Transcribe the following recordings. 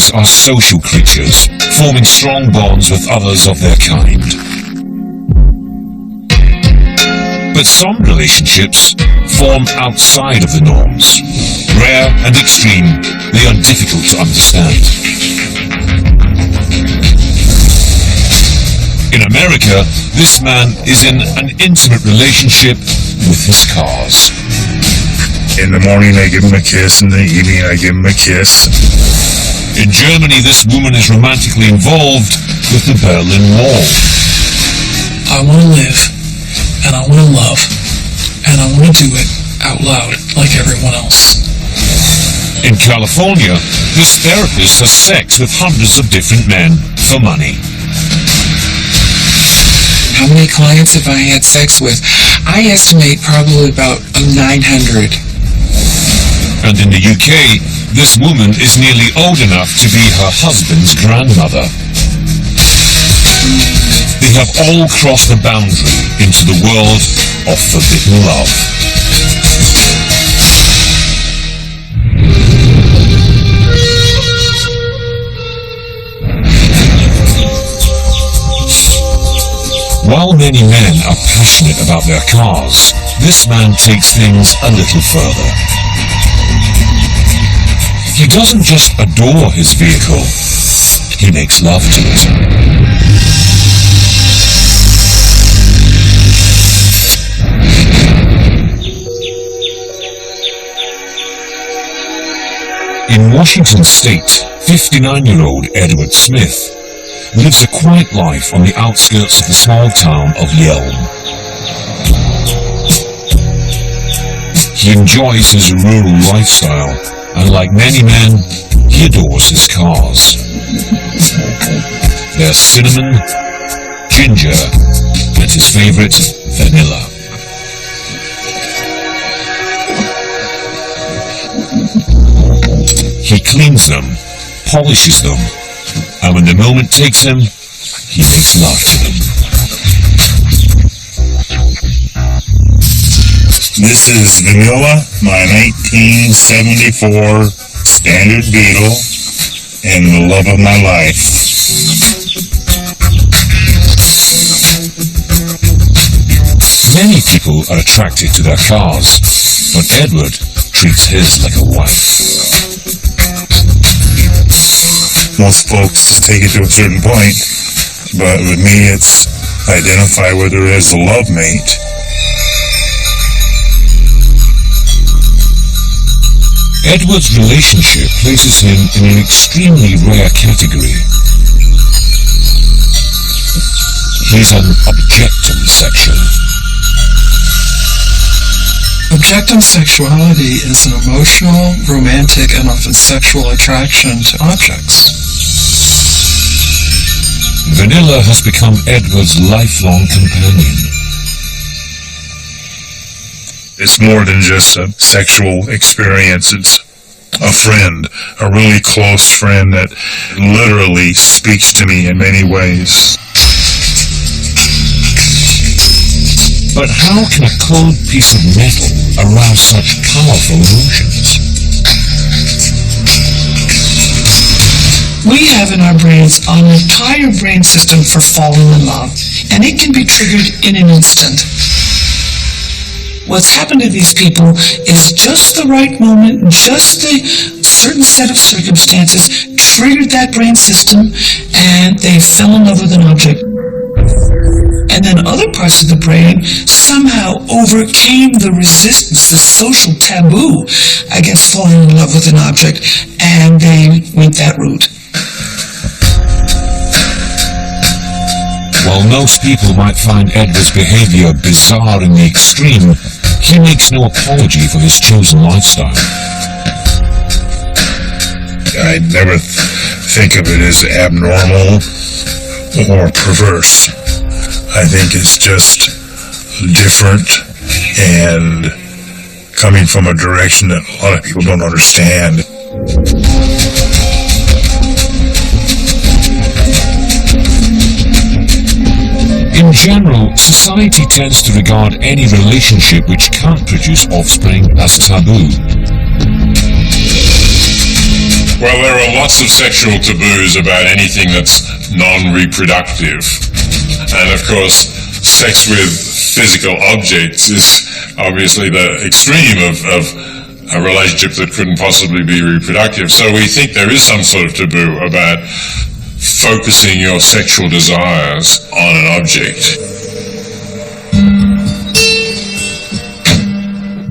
beings are social creatures, forming strong bonds with others of their kind. But some relationships form outside of the norms. Rare and extreme, they are difficult to understand. In America, this man is in an intimate relationship with his cars. In the morning I give him a kiss, in the evening I give him a kiss. In Germany, this woman is romantically involved with the Berlin Wall. I want to live, and I want to love, and I want to do it out loud like everyone else. In California, this therapist has sex with hundreds of different men for money. How many clients have I had sex with? I estimate probably about 900. And in the UK, this woman is nearly old enough to be her husband's grandmother. They have all crossed the boundary into the world of forbidden love. While many men are passionate about their cars, this man takes things a little further. He doesn't just adore his vehicle, he makes love to it. In Washington State, 59-year-old Edward Smith lives a quiet life on the outskirts of the small town of Yelm. He enjoys his rural lifestyle, and like many men, he adores his cars. They're cinnamon, ginger, and his favorite, vanilla. He cleans them, polishes them, and when the moment takes him, he makes love to them. This is Vanilla, my 1974 Standard Beetle, and the love of my life. Many people are attracted to their cars, but Edward treats his like a wife. Most folks take it to a certain point, but with me it's identify whether it is a love mate. Edward's relationship places him in an extremely rare category. He's an objectum section. Objectum sexuality is an emotional, romantic, and often sexual attraction to objects. Vanilla has become Edward's lifelong companion. It's more than just a sexual experience. It's a friend, a really close friend that literally speaks to me in many ways. But how can a cold piece of metal arouse such powerful emotions? We have in our brains an entire brain system for falling in love, and it can be triggered in an instant. What's happened to these people is just the right moment, just a certain set of circumstances triggered that brain system, and they fell in love with an object. And then other parts of the brain somehow overcame the resistance, the social taboo against falling in love with an object, and they went that route. While most people might find Edward's behavior bizarre in the extreme, he makes no apology for his chosen lifestyle. I never think of it as abnormal or perverse. I think it's just different and coming from a direction that a lot of people don't understand. In general, society tends to regard any relationship which can't produce offspring as taboo. Well, there are lots of sexual taboos about anything that's non-reproductive. And of course, sex with physical objects is obviously the extreme of a relationship that couldn't possibly be reproductive. So we think there is some sort of taboo about focusing your sexual desires on an object.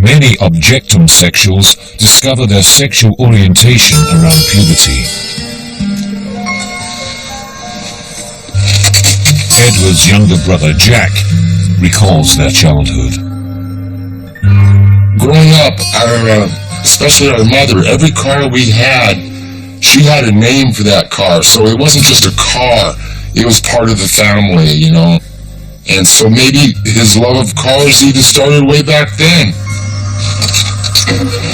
Many objectum sexuals discover their sexual orientation around puberty. Edward's younger brother Jack recalls their childhood. Growing up, especially our mother, every car we had, she had a name for that car. So it wasn't just a car, it was part of the family, you know. And so maybe his love of cars even started way back then.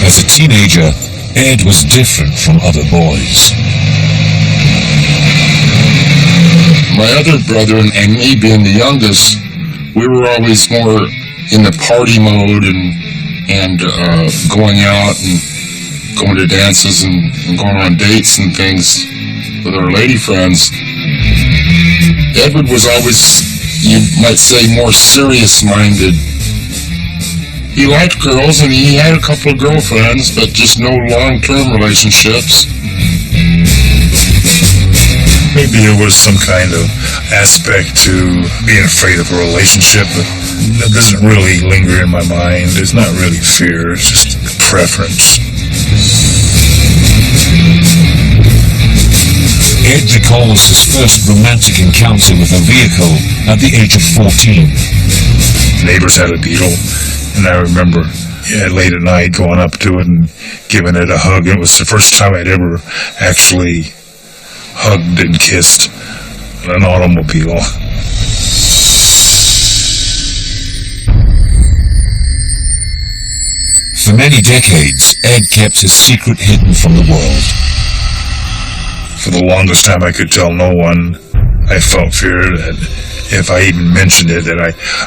As a teenager, Ed was different from other boys. My other brother and me being the youngest, we were always more in the party mode and going out and going to dances and going on dates and things with our lady friends. Edward was always, you might say, more serious-minded. He liked girls and he had a couple of girlfriends, but just no long-term relationships. Maybe it was some kind of aspect to being afraid of a relationship, but that doesn't really linger in my mind. It's not really fear, it's just preference. Ed recalls his first romantic encounter with a vehicle at the age of 14. Neighbors had a Beetle, and I remember late at night going up to it and giving it a hug. It was the first time I'd ever actually hugged and kissed an automobile. For many decades, Ed kept his secret hidden from the world. For the longest time I could tell no one. I felt fear that if I even mentioned it, that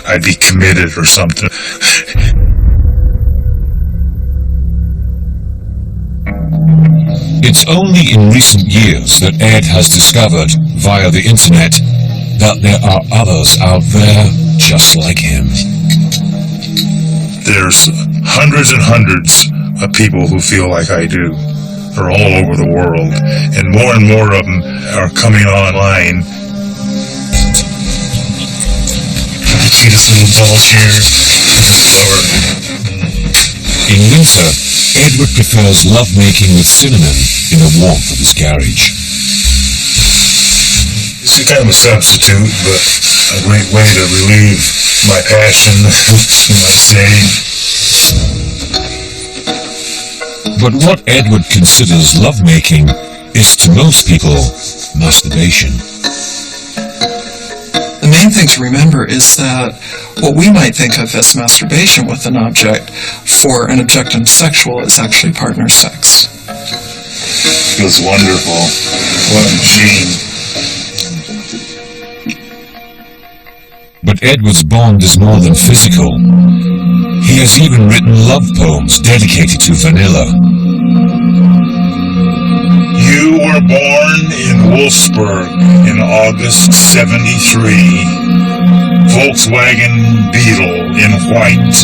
I'd be committed or something. It's only in recent years that Ed has discovered, via the internet, that there are others out there just like him. There's hundreds and hundreds of people who feel like I do. They're all over the world, and more of them are coming online. See this little ball here? In winter, Edward prefers lovemaking with cinnamon in the warmth of his garage. It's a kind of a substitute, but a great way to relieve my passion, you might say. But what Edward considers lovemaking is to most people masturbation. The main thing to remember is that what we might think of as masturbation with an object, for an objectum sexual, is actually partner sex. Feels wonderful. What a machine. But Edward's bond is more than physical. He has even written love poems dedicated to Vanilla. You were born in Wolfsburg in August '73. Volkswagen Beetle in white.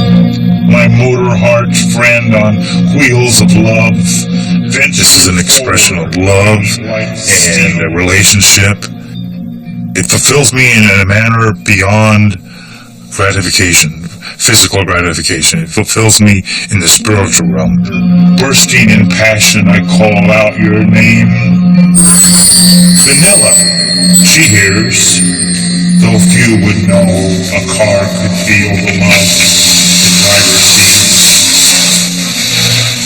My motor heart friend on wheels of love. This is an expression of love and a relationship. It fulfills me in a manner beyond gratification, physical gratification. It fulfills me in the spiritual realm. Bursting in passion, I call out your name. Vanilla, she hears, though few would know, a car could feel the love the driver sees.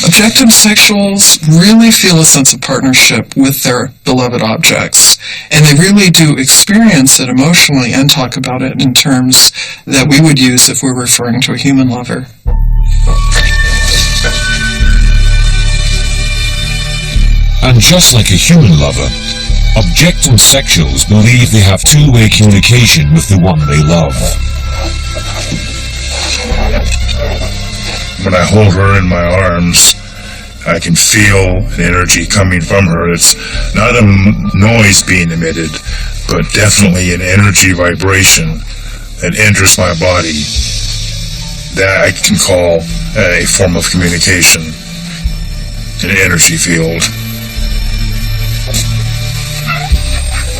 Objectum sexuals really feel a sense of partnership with their beloved objects, and they really do experience it emotionally and talk about it in terms that we would use if we're referring to a human lover. And just like a human lover, objectum sexuals believe they have two-way communication with the one they love. When I hold her in my arms, I can feel an energy coming from her. It's not a noise being emitted, but definitely an energy vibration that enters my body that I can call a form of communication, an energy field.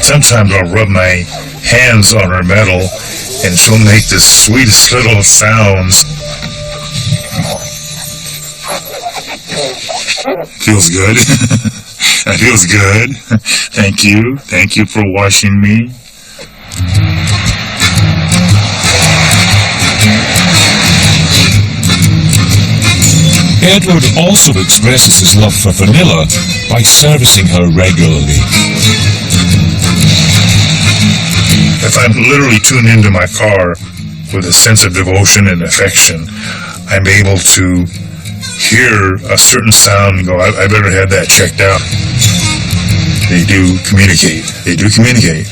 Sometimes I'll rub my hands on her metal and she'll make the sweetest little sounds. Feels good. That feels good. Thank you. Thank you for watching me. Edward also expresses his love for Vanilla by servicing her regularly. If I'm literally tuned into my car with a sense of devotion and affection, I'm able to hear a certain sound and go, I better have that checked out. They do communicate. They do communicate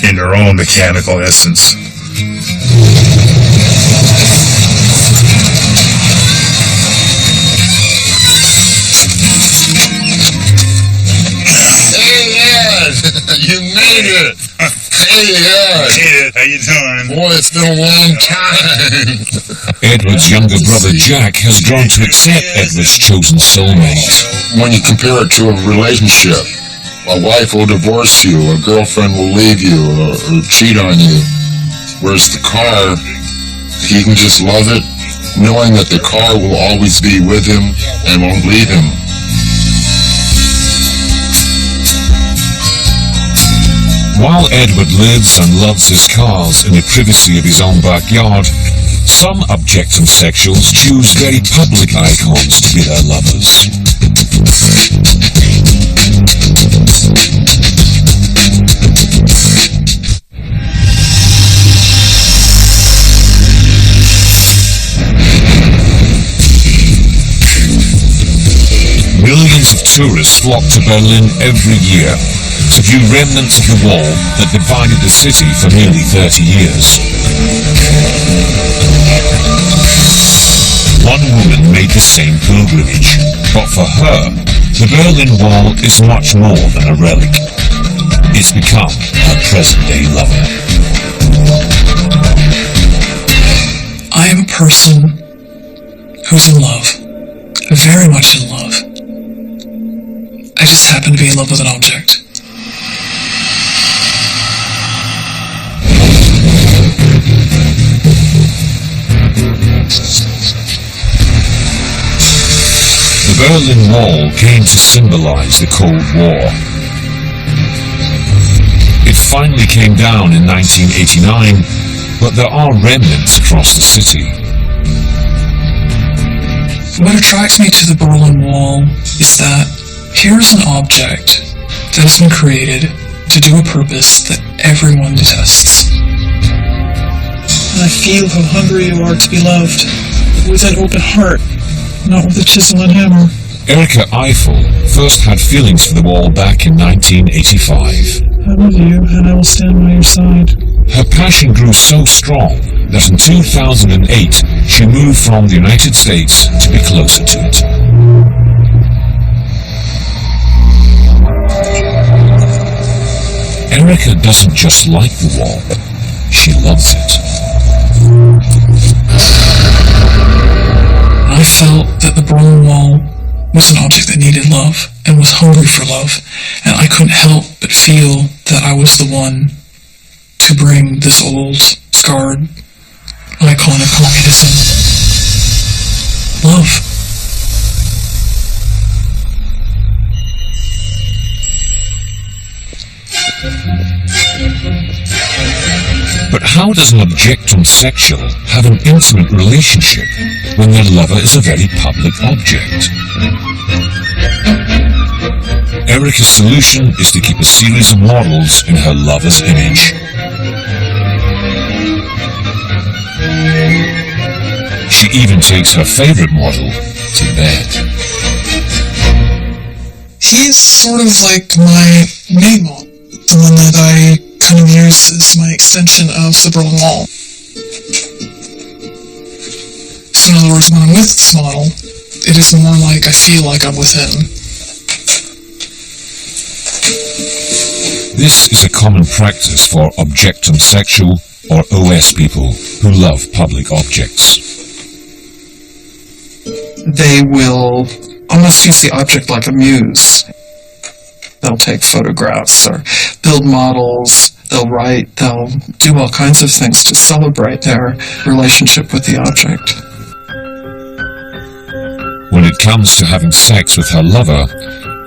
in their own mechanical essence. You made it! Hey, Ed! How you doing? Boy, it's been a long time! Edward's younger brother Jack has grown to accept Edward's chosen soulmate. When you compare it to a relationship, a wife will divorce you, a girlfriend will leave you, or cheat on you. Whereas the car, he can just love it, knowing that the car will always be with him and won't leave him. While Edward lives and loves his cars in the privacy of his own backyard, some objectum sexuals choose very public icons to be their lovers. Millions of tourists flock to Berlin every year to view remnants of the wall that divided the city for nearly 30 years. One woman made the same pilgrimage, but for her, the Berlin Wall is much more than a relic. It's become her present-day lover. I am a person who's in love, very much in love. I just happen to be in love with an object. The Berlin Wall came to symbolize the Cold War. It finally came down in 1989, but there are remnants across the city. What attracts me to the Berlin Wall is that here's an object that has been created to do a purpose that everyone detests. I feel how hungry you are to be loved, with an open heart, not with a chisel and hammer. Erica Eiffel first had feelings for the wall back in 1985. I love you, and I will stand by your side. Her passion grew so strong that in 2008 she moved from the United States to be closer to it. Erica doesn't just like the wall, she loves it. I felt that the Berlin Wall was an object that needed love and was hungry for love, and I couldn't help but feel that I was the one to bring this old, scarred icon of communism love. But how does an objectum sexual have an intimate relationship when their lover is a very public object? Erica's solution is to keep a series of models in her lover's image. She even takes her favorite model to bed. He's sort of like my main model, the one that I kind of use as my extension of the Berlin Wall. So in other words, when I'm with this model, it is more like I feel like I'm with him. This is a common practice for objectum sexual or OS people who love public objects. They will almost use the object like a muse. They'll take photographs or build models, they'll write, they'll do all kinds of things to celebrate their relationship with the object. When it comes to having sex with her lover,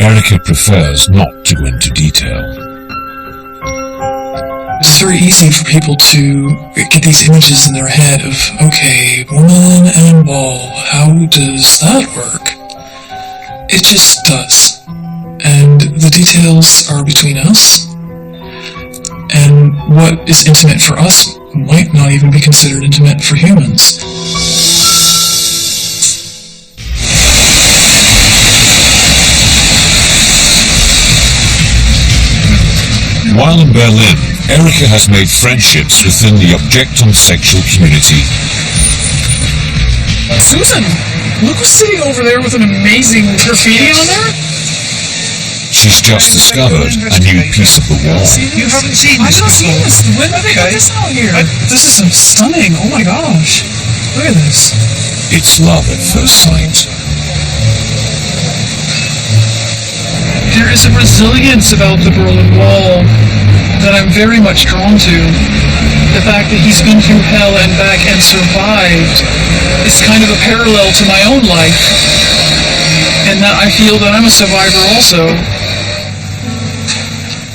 Erica prefers not to go into detail. It's very easy for people to get these images in their head of, okay, woman and ball, how does that work? It just does. And the details are between us. And what is intimate for us might not even be considered intimate for humans. While in Berlin, Erica has made friendships within the objectum sexual community. Susan, look who's sitting over there with an amazing graffiti on there. She's just discovered a new piece of the wall. You haven't seen this before. I've not seen this. When did they put this out here? This is stunning. Oh my gosh. Look at this. It's love at first sight. There is a resilience about the Berlin Wall that I'm very much drawn to. The fact that he's been through hell and back and survived is kind of a parallel to my own life. And that I feel that I'm a survivor also.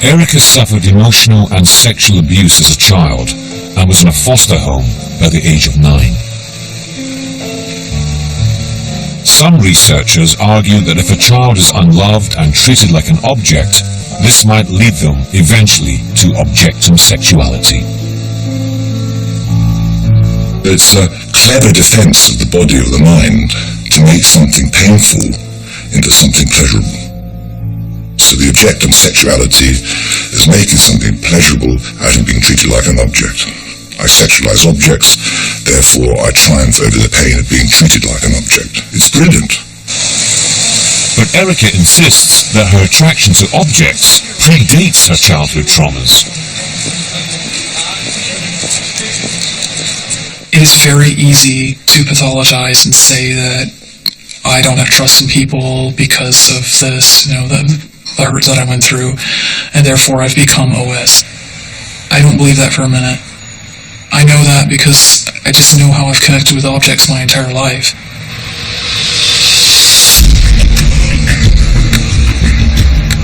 Erica suffered emotional and sexual abuse as a child and was in a foster home by the age of 9. Some researchers argue that if a child is unloved and treated like an object, this might lead them eventually to objectum sexuality. It's a clever defense of the body or the mind to make something painful into something pleasurable. So the objectum sexuality is making something pleasurable out of being treated like an object. I sexualize objects, therefore I triumph over the pain of being treated like an object. It's brilliant. But Erica insists that her attraction to objects predates her childhood traumas. It is very easy to pathologize and say that I don't have trust in people because of this, that I went through, and therefore I've become OS. I don't believe that for a minute. I know that because I just know how I've connected with objects my entire life.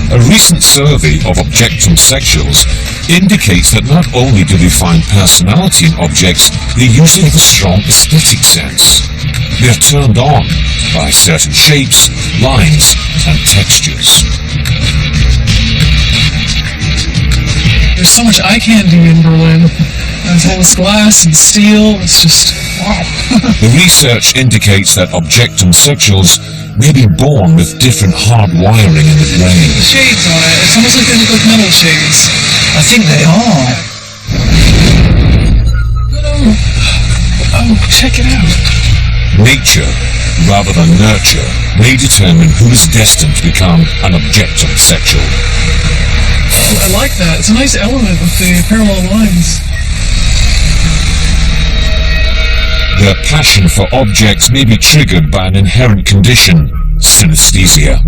A recent survey of objectum sexuals indicates that not only do they find personality in objects, they usually have a strong aesthetic sense. They are turned on by certain shapes, lines, and textures. There's so much eye candy in Berlin. There's all this glass and steel. It's just, wow. The research indicates that objectum sexuals may be born with different hard wiring in the brain. The shades on it, it's almost like they look like metal shades. I think they are. Oh, check it out. Nature, rather than nurture, may determine who is destined to become an objectum sexual. Oh, I like that. It's a nice element with the parallel lines. Their passion for objects may be triggered by an inherent condition, synesthesia.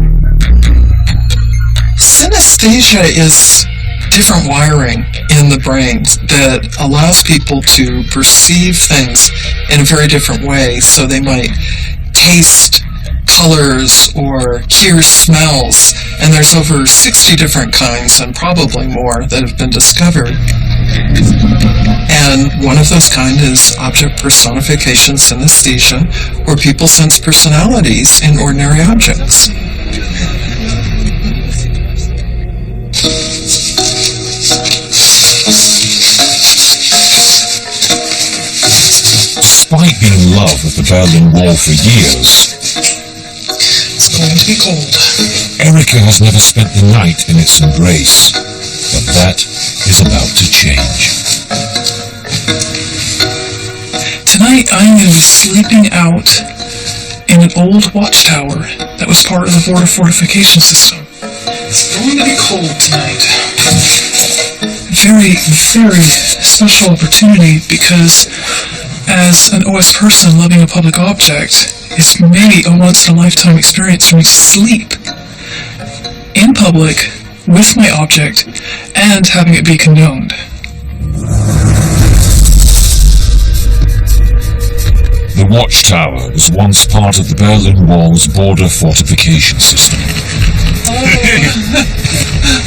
Synesthesia is different wiring in the brain that allows people to perceive things in a very different way. So they might taste colors or hear smells, and there's over 60 different kinds and probably more that have been discovered. And one of those kind is object personification synesthesia, where people sense personalities in ordinary objects. Despite being in love with the Berlin Wall for years, It's going to be cold. Erica has never spent the night in its embrace, but that is about to change. Tonight I'm going to be sleeping out in an old watchtower that was part of the border fortification system. It's going to be cold tonight. Very, very special opportunity because as an OS person loving a public object, it's maybe a once-in-a-lifetime experience for me to sleep in public with my object and having it be condoned. The Watchtower was once part of the Berlin Wall's border fortification system.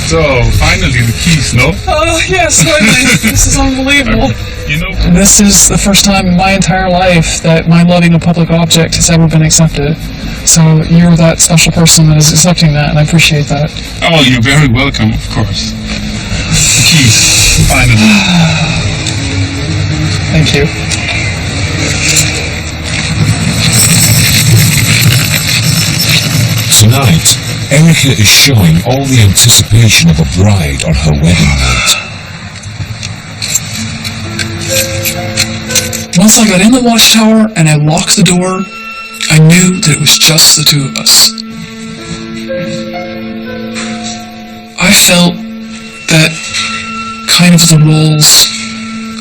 So, finally the keys, no? Oh, yes, finally. This is unbelievable. You know, This is the first time in my entire life that my loving a public object has ever been accepted. So you're that special person that is accepting that, and I appreciate that. oh, you're very welcome, of course. The keys, finally. Thank you. Tonight, Erica is showing all the anticipation of a bride on her wedding night. Once I got in the watchtower and I locked the door, I knew that it was just the two of us. I felt that kind of the walls,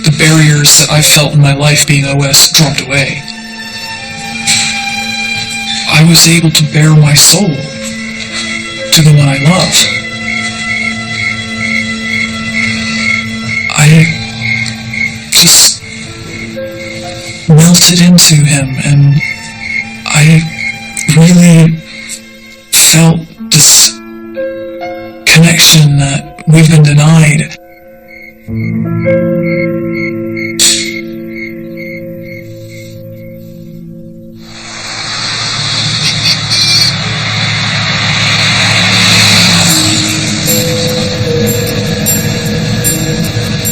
the barriers that I felt in my life being OS dropped away. I was able to bare my soul to the one I love. I just melted into him, and I really felt this connection that we've been denied.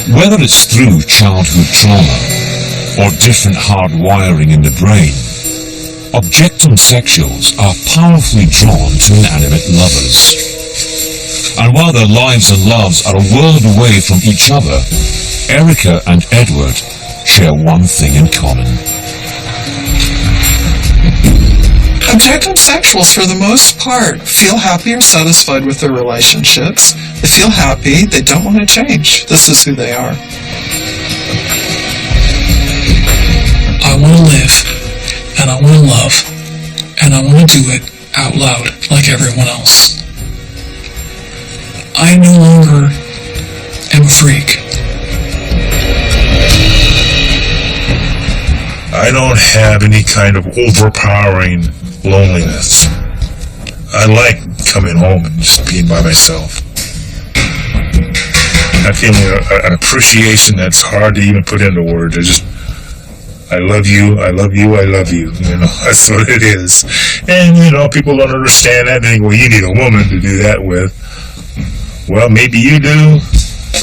Whether it's through childhood trauma or different hard wiring in the brain, objectomsexuals are powerfully drawn to inanimate lovers. And while their lives and loves are a world away from each other, Erica and Edward share one thing in common. Objectomsexuals, for the most part, feel happy or satisfied with their relationships. They feel happy, they don't want to change. This is who they are. I want to live, and I want to love, and I want to do it out loud like everyone else. I no longer am a freak. I don't have any kind of overpowering loneliness. I like coming home and just being by myself. I'm feeling an appreciation that's hard to even put into words. I love you, I love you, I love you. You know, that's what it is. And, you know, people don't understand that. They think, well, you need a woman to do that with. Well, maybe you do,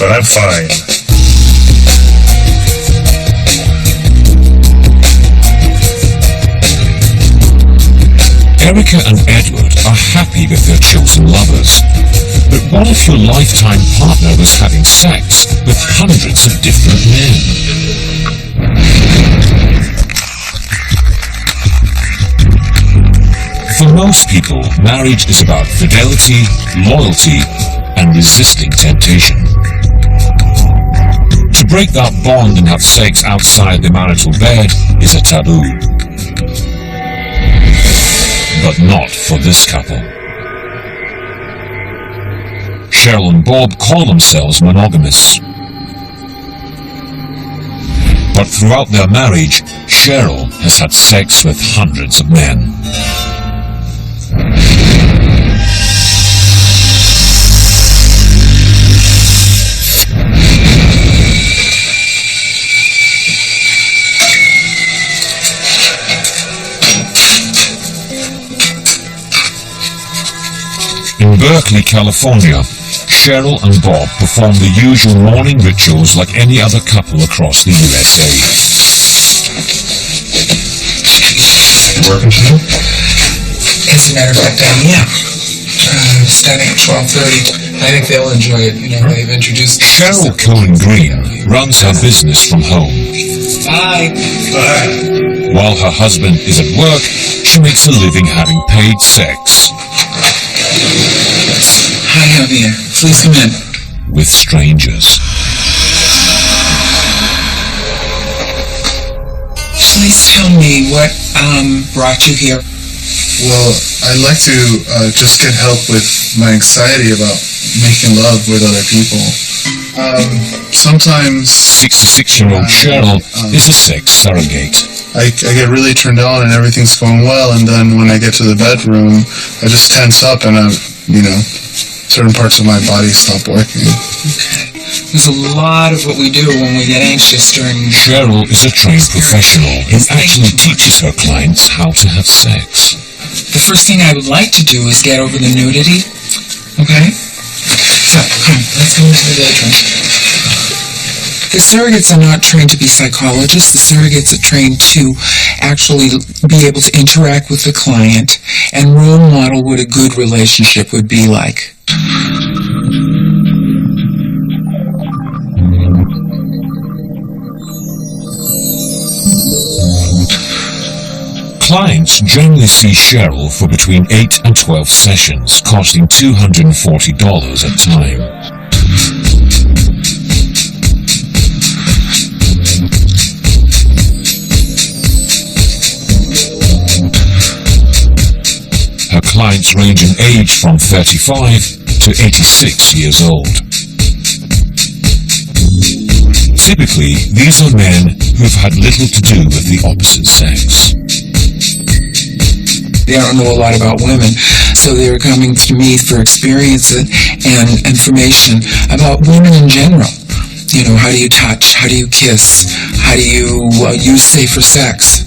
but I'm fine. Erica and Edward are happy with their chosen lovers. But what if your lifetime partner was having sex with hundreds of different men? For most people, marriage is about fidelity, loyalty, and resisting temptation. To break that bond and have sex outside the marital bed is a taboo. But not for this couple. Cheryl and Bob call themselves monogamous. But throughout their marriage, Cheryl has had sex with hundreds of men. In Berkeley, California, Cheryl and Bob perform the usual morning rituals like any other couple across the USA. Working tonight? As a matter of fact, I am. Starting at 12:30. I think they'll enjoy it. You know, they've introduced... Cheryl Cohen Green runs her business from home. Bye. Bye. While her husband is at work, she makes a living having paid sex Hi, Javier. Please come in. with strangers. Please tell me what brought you here. Well, I'd like to just get help with my anxiety about making love with other people. Sometimes 66-year-old Cheryl is a sex surrogate. I get really turned on and everything's going well, and then when I get to the bedroom, I just tense up and certain parts of my body stop working. Okay. There's a lot of what we do when we get anxious during... Cheryl is a trained professional who actually teaches her clients how to have sex. The first thing I would like to do is get over the nudity. Okay? So, come, let's go into the bedroom. The surrogates are not trained to be psychologists. The surrogates are trained to actually be able to interact with the client and role model what a good relationship would be like. Clients generally see Cheryl for between 8 and 12 sessions, costing $240 a time. Her clients range in age from 35 to 86 years old. Typically, these are men who've had little to do with the opposite sex. They don't know a lot about women, so they're coming to me for experience and information about women in general. You know, how do you touch? How do you kiss? How do you use safer sex?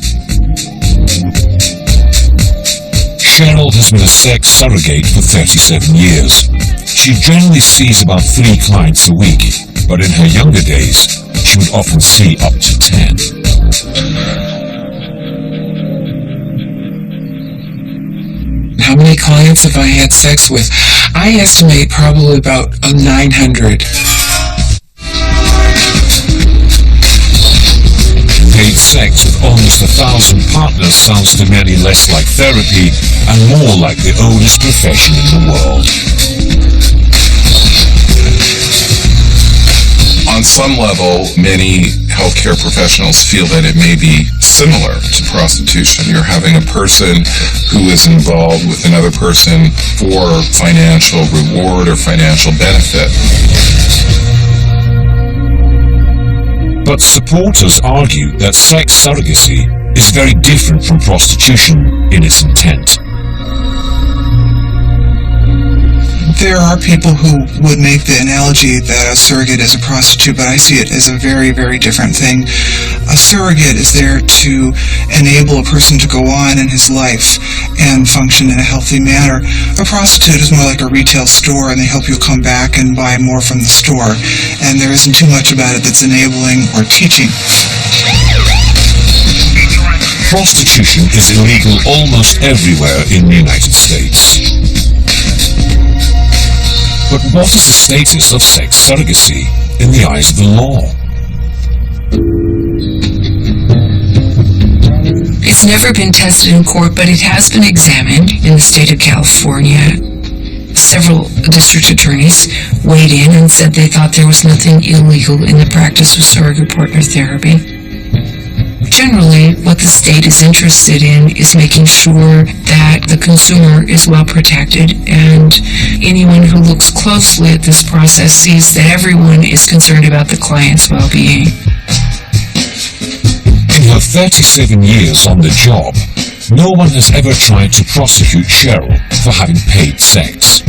Cheryl has been a sex surrogate for 37 years. She generally sees about 3 clients a week, but in her younger days, she would often see up to 10. How many clients have I had sex with? I estimate probably about 900. Paid sex with almost 1,000 partners sounds to many less like therapy and more like the oldest profession in the world. On some level, many healthcare professionals feel that it may be similar to prostitution. You're having a person who is involved with another person for financial reward or financial benefit. But supporters argue that sex surrogacy is very different from prostitution in its intent. There are people who would make the analogy that a surrogate is a prostitute, but I see it as a very, very different thing. A surrogate is there to enable a person to go on in his life and function in a healthy manner. A prostitute is more like a retail store, and they help you come back and buy more from the store. And there isn't too much about it that's enabling or teaching. Prostitution is illegal almost everywhere in the United States. But what is the status of sex surrogacy in the eyes of the law? It's never been tested in court, but it has been examined in the state of California. Several district attorneys weighed in and said they thought there was nothing illegal in the practice of surrogate partner therapy. Generally, what the state is interested in is making sure that the consumer is well protected, and anyone who looks closely at this process sees that everyone is concerned about the client's well-being. In her 37 years on the job, no one has ever tried to prosecute Cheryl for having paid sex.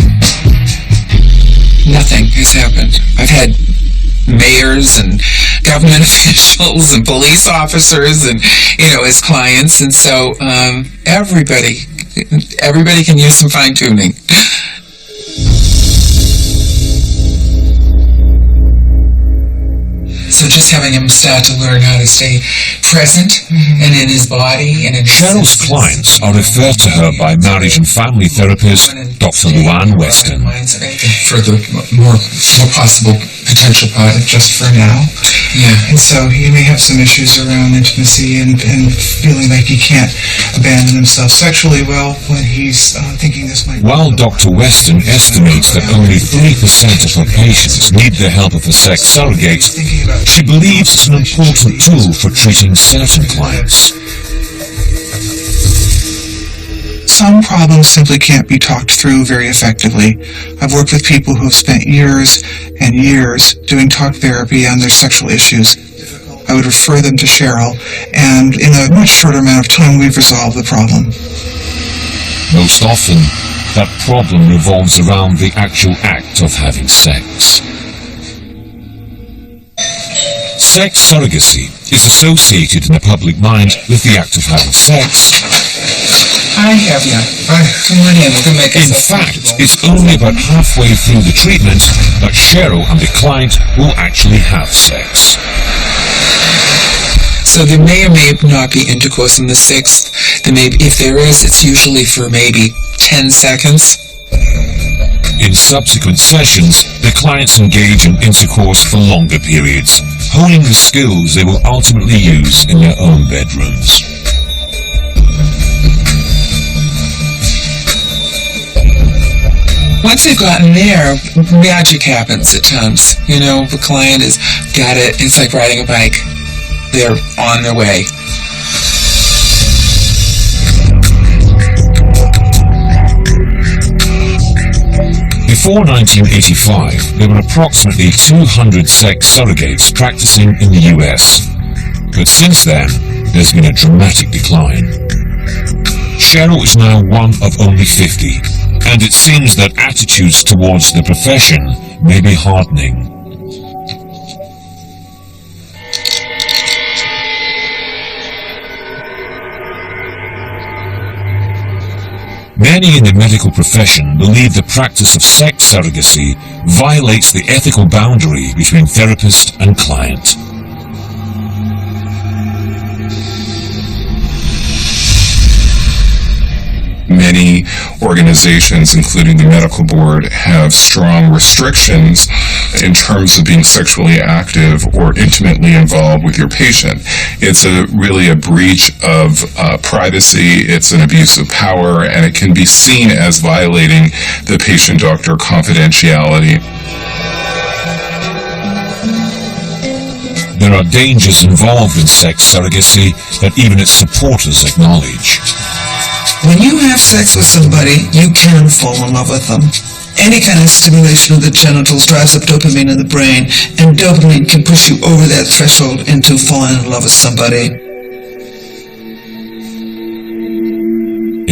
Nothing has happened. I've had mayors and government officials and police officers and, as clients, and so everybody can use some fine-tuning. So just having him start to learn how to stay present and in his body and in his Cheryl's clients are referred to her by marriage and family therapist Dr. Luann Weston. For the more possible potential partner, just for now. Yeah. And so he may have some issues around intimacy and feeling like he can't abandon himself sexually well when he's thinking this might... While Dr. Weston estimates that only 3% of her patients need the help of a sex surrogate, she believes it's an important tool for treating certain clients. Some problems simply can't be talked through very effectively. I've worked with people who have spent years and years doing talk therapy on their sexual issues. I would refer them to Cheryl, and in a much shorter amount of time, we've resolved the problem. Most often, that problem revolves around the actual act of having sex. Sex surrogacy is associated in the public mind with the act of having sex. I have you. Come on in, we can make it. In fact, it's only about halfway through the treatment that Cheryl and the client will actually have sex. So there may or may not be intercourse in the sixth. There may be, if there is, it's usually for maybe 10 seconds. In subsequent sessions, the clients engage in intercourse for longer periods, honing the skills they will ultimately use in their own bedrooms. Once they've gotten there, magic happens at times. You know, the client has got it. It's like riding a bike. They're on their way. Before 1985, there were approximately 200 sex surrogates practicing in the US. But since then, there's been a dramatic decline. Cheryl is now one of only 50. And it seems that attitudes towards the profession may be hardening. Many in the medical profession believe the practice of sex surrogacy violates the ethical boundary between therapist and client. Many organizations, including the medical board, have strong restrictions in terms of being sexually active or intimately involved with your patient. It's really a breach of privacy, it's an abuse of power, and it can be seen as violating the patient-doctor confidentiality. There are dangers involved in sex surrogacy that even its supporters acknowledge. When you have sex with somebody, you can fall in love with them. Any kind of stimulation of the genitals drives up dopamine in the brain, and dopamine can push you over that threshold into falling in love with somebody.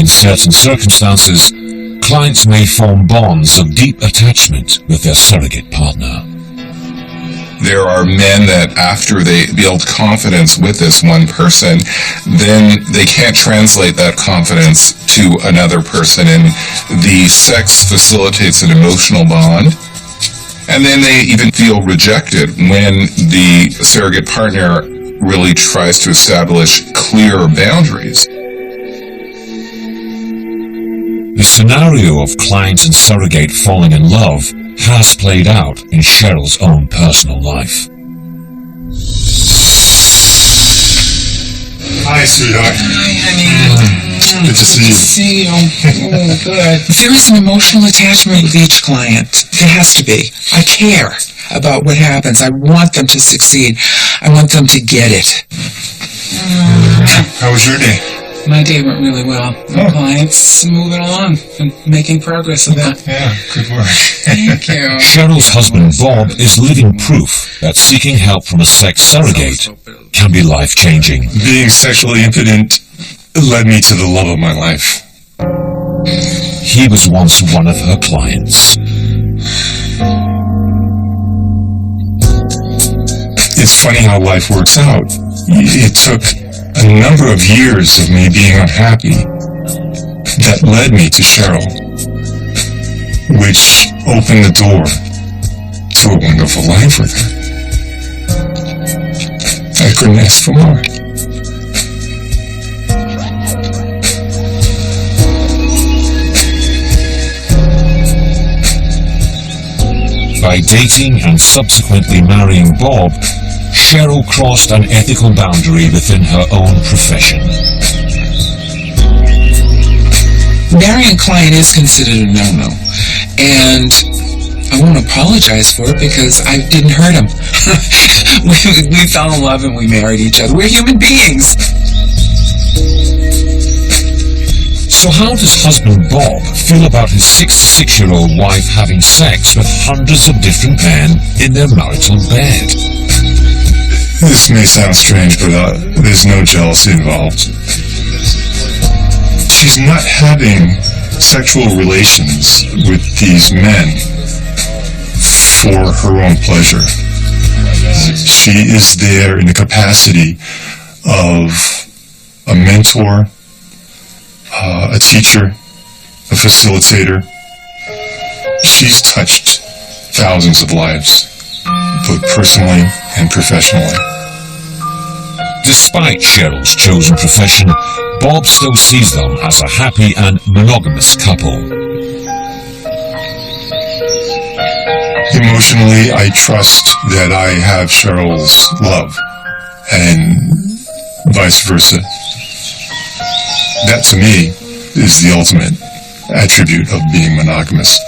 In certain circumstances, clients may form bonds of deep attachment with their surrogate partner. There are men that after they build confidence with this one person, then they can't translate that confidence to another person, and the sex facilitates an emotional bond. And then they even feel rejected when the surrogate partner really tries to establish clear boundaries. The scenario of client and surrogate falling in love has played out in Cheryl's own personal life. Hi, sweetheart. Hi, honey. Good to see you. See you. Oh, good. There is an emotional attachment with each client. There has to be. I care about what happens. I want them to succeed. I want them to get it. How was your day? My day went really well. My clients moving along and making progress with that. Yeah, good work. Thank you. Cheryl's husband Bob is living proof that seeking help from a sex surrogate can be life-changing. Being sexually impotent led me to the love of my life. He was once one of her clients. It's funny how life works out. It took a number of years of me being unhappy that led me to Cheryl, which opened the door to a wonderful life with her. I couldn't ask for more. By dating and subsequently marrying Bob, Cheryl crossed an ethical boundary within her own profession. Marrying a client is considered a no-no, and I won't apologize for it because I didn't hurt him. we fell in love and we married each other. We're human beings. So how does husband Bob feel about his 66-year-old wife having sex with hundreds of different men in their marital bed? This may sound strange, but there's no jealousy involved. She's not having sexual relations with these men for her own pleasure. She is there in the capacity of a mentor, a teacher, a facilitator. She's touched thousands of lives, both personally and professionally. Despite Cheryl's chosen profession, Bob still sees them as a happy and monogamous couple. Emotionally, I trust that I have Cheryl's love, and vice versa. That, to me, is the ultimate attribute of being monogamous.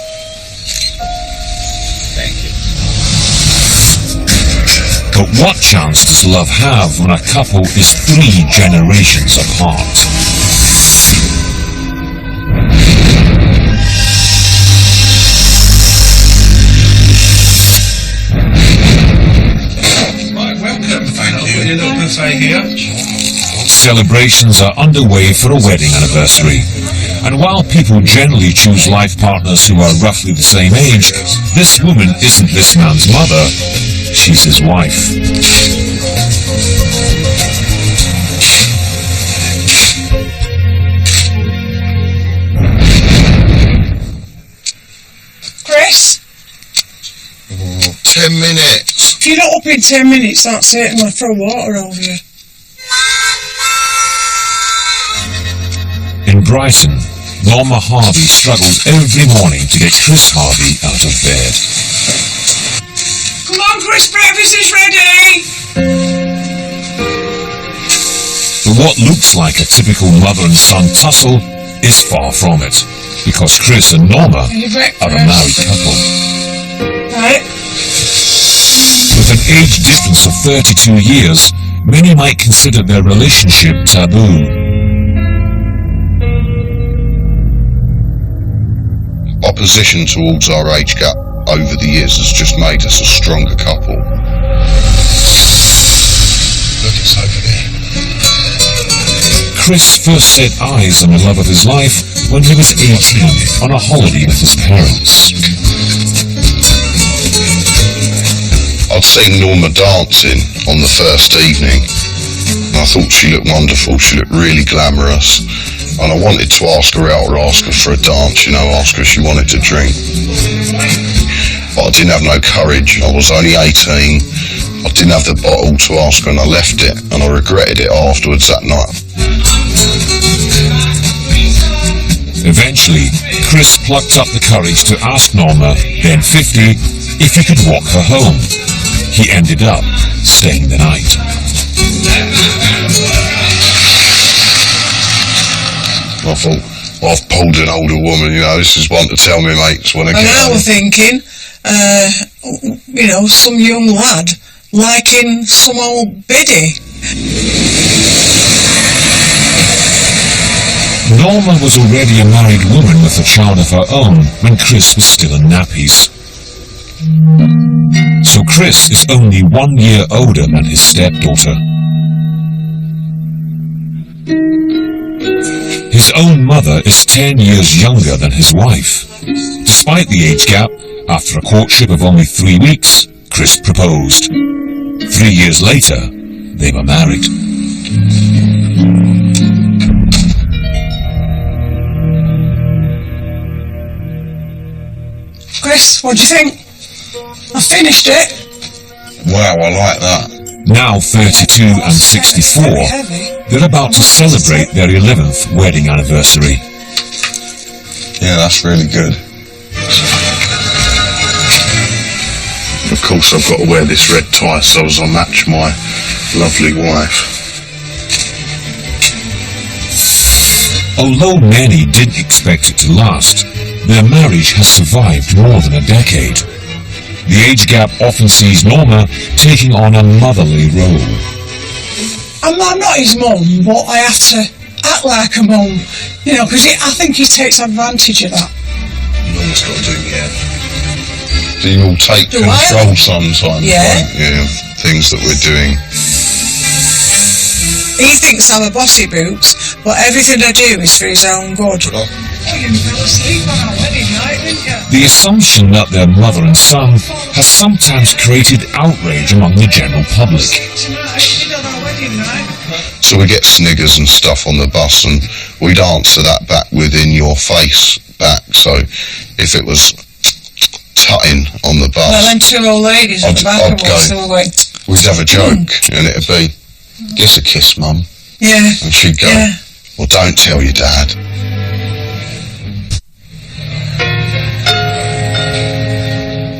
But what chance does love have when a couple is 3 generations apart? Welcome, thank you. A little buffet here. Celebrations are underway for a wedding anniversary. And while people generally choose life partners who are roughly the same age, this woman isn't this man's mother, she's his wife. Chris? 10 minutes. If you're not up in 10 minutes, that's it. I'm going to throw water over you. In Brighton, Norma Harvey struggles every morning to get Chris Harvey out of bed. Come on, Chris, breakfast is ready! But what looks like a typical mother and son tussle is far from it, because Chris and Norma are a married couple. Right. With an age difference of 32 years, many might consider their relationship taboo. Opposition towards our age gap over the years has just made us a stronger couple. Look, it's over there. Chris first set eyes on the love of his life when he was 18 on a holiday with his parents. I'd seen Norma dancing on the first evening, and I thought she looked wonderful. She looked really glamorous. And I wanted to ask her out or ask her for a dance, ask her if she wanted to drink. But I didn't have no courage. I was only 18. I didn't have the bottle to ask her and I left it. And I regretted it afterwards that night. Eventually, Chris plucked up the courage to ask Norma, then 50, if he could walk her home. He ended up staying the night. I thought, I've pulled an older woman, this is one to tell me mates when I get And I home. was thinking, some young lad liking some old biddy. Norma was already a married woman with a child of her own when Chris was still in nappies. So Chris is only 1 year older than his stepdaughter. His own mother is 10 years younger than his wife. Despite the age gap, after a courtship of only 3 weeks, Chris proposed. 3 years later, they were married. Chris, what do you think? I finished it. Wow, I like that. Now 32 and 64, they're about to celebrate their 11th wedding anniversary. Yeah, that's really good. Of course I've got to wear this red tie so as I match my lovely wife. Although many didn't expect it to last, their marriage has survived more than a decade. The age gap often sees Norma taking on a motherly role. I'm not his mum, but I have to act like a mum, you know, because I think he takes advantage of that. Norma's got to do, yeah. Do you all take Do control sometimes? Yeah. Like, yeah, things that we're doing. He thinks I'm a bossy boots, but everything I do is for his own good. Oh, you fell asleep on our wedding night, didn't you? The assumption that they're mother and son has sometimes created outrage among the general public. So we get sniggers and stuff on the bus, and we'd answer that back with "in your face" back. So if it was tutting on the bus, well, then two old ladies at the back of us, they were like, we'd have a joke, and it'd be, "Give us a kiss, Mum." Yeah. And she'd go, yeah. "Well, don't tell your dad."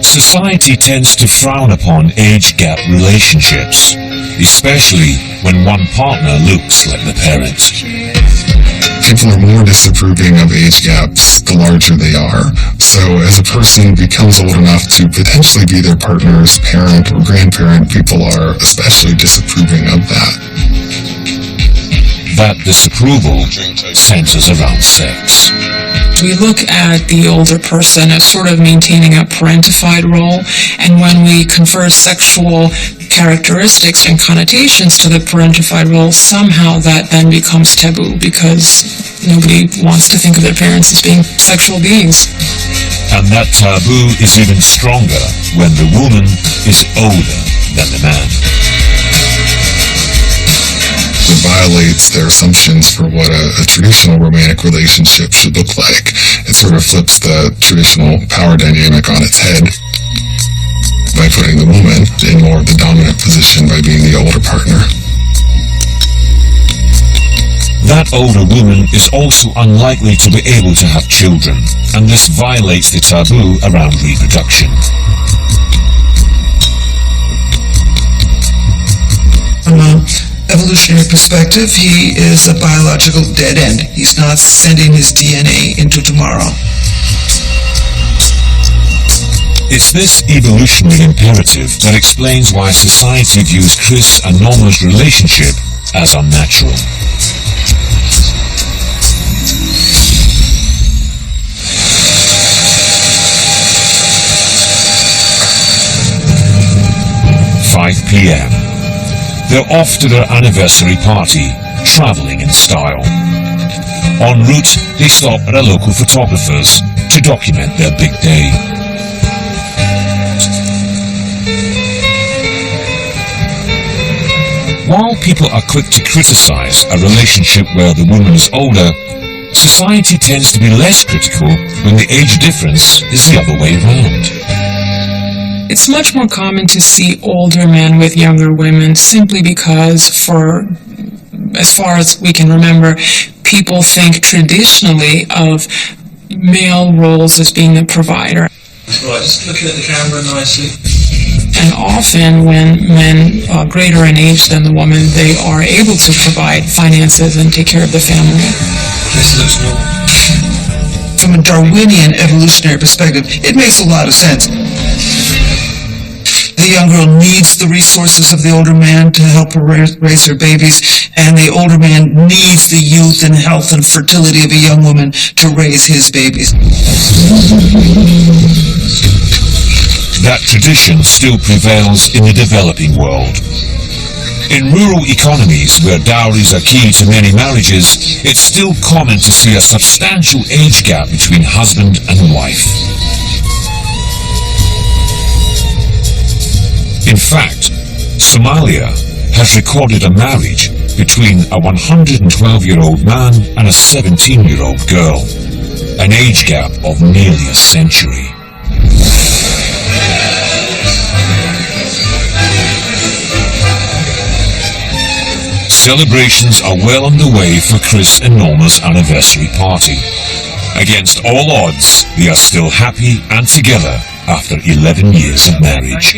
Society tends to frown upon age gap relationships, especially when one partner looks like the parent. People are more disapproving of age gaps the larger they are. So as a person becomes old enough to potentially be their partner's parent or grandparent, people are especially disapproving of that. That disapproval centers around sex. We look at the older person as sort of maintaining a parentified role, and when we confer sexual characteristics and connotations to the parentified role, somehow that then becomes taboo because nobody wants to think of their parents as being sexual beings. And that taboo is even stronger when the woman is older than the man. It violates their assumptions for what a traditional romantic relationship should look like. It sort of flips the traditional power dynamic on its head by putting the woman in more of the dominant position by being the older partner. That older woman is also unlikely to be able to have children, and this violates the taboo around reproduction. Evolutionary perspective, he is a biological dead end. He's not sending his DNA into tomorrow. It's this evolutionary imperative that explains why society views Chris and Norma's relationship as unnatural. p.m. They're off to their anniversary party, traveling in style. En route, they stop at a local photographer's to document their big day. While people are quick to criticize a relationship where the woman is older, society tends to be less critical when the age difference is the other way around. It's much more common to see older men with younger women simply because, for as far as we can remember, people think traditionally of male roles as being the provider. Right, just looking at the camera nicely. And often when men are greater in age than the woman, they are able to provide finances and take care of the family. This looks normal. From a Darwinian evolutionary perspective, it makes a lot of sense. The young girl needs the resources of the older man to help her raise her babies, and the older man needs the youth and health and fertility of a young woman to raise his babies. That tradition still prevails in the developing world. In rural economies where dowries are key to many marriages, it's still common to see a substantial age gap between husband and wife. In fact, Somalia has recorded a marriage between a 112-year-old man and a 17-year-old girl, an age gap of nearly a century. Celebrations are well underway for Chris and Norma's anniversary party. Against all odds, they are still happy and together after 11 years of marriage.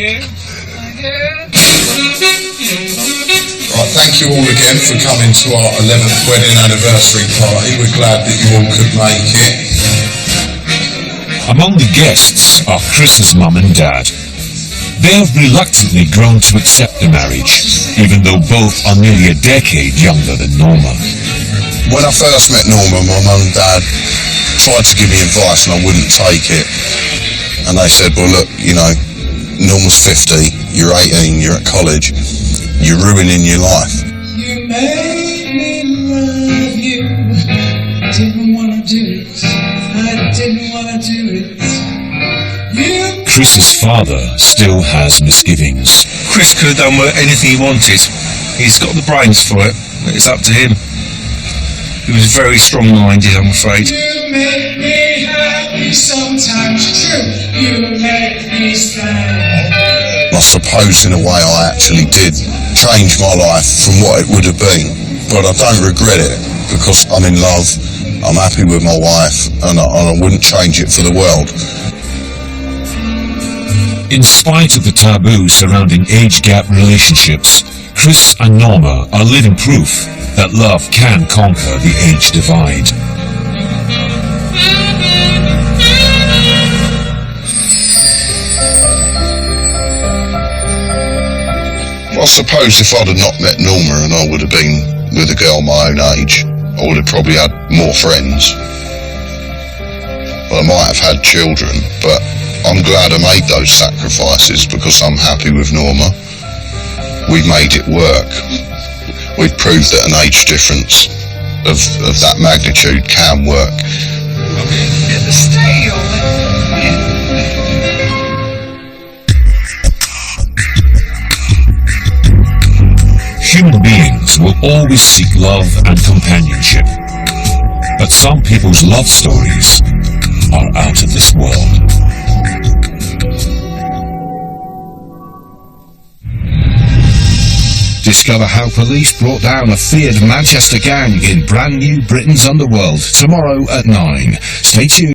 Right, thank you all again for coming to our 11th wedding anniversary party. We're glad that you all could make it. Among the guests are Chris's mum and dad. They have reluctantly grown to accept the marriage, even though both are nearly a decade younger than Norma. When I first met Norma, my mum and dad tried to give me advice and I wouldn't take it. And they said, well look, you know, Norma's 50, you're 18, you're at college, you're ruining your life. You made me love you. Didn't want to do it. I didn't want to do it. Chris's father still has misgivings. Chris could have done anything he wanted. He's got the brains for it. It's up to him. He was very strong-minded, I'm afraid. You make me happy sometimes, true. You make me sad. I suppose in a way I actually did change my life from what it would have been. But I don't regret it because I'm in love, I'm happy with my wife, and I wouldn't change it for the world. In spite of the taboo surrounding age gap relationships, Chris and Norma are living proof that love can conquer the age divide. I suppose if I'd have not met Norma and I would have been with a girl my own age, I would have probably had more friends. I might have had children, but I'm glad I made those sacrifices because I'm happy with Norma. We made it work. We've proved that an age difference of that magnitude can work. Human beings will always seek love and companionship, but some people's love stories are out of this world. Discover how police brought down a feared Manchester gang in brand new Britain's Underworld tomorrow at 9. Stay tuned.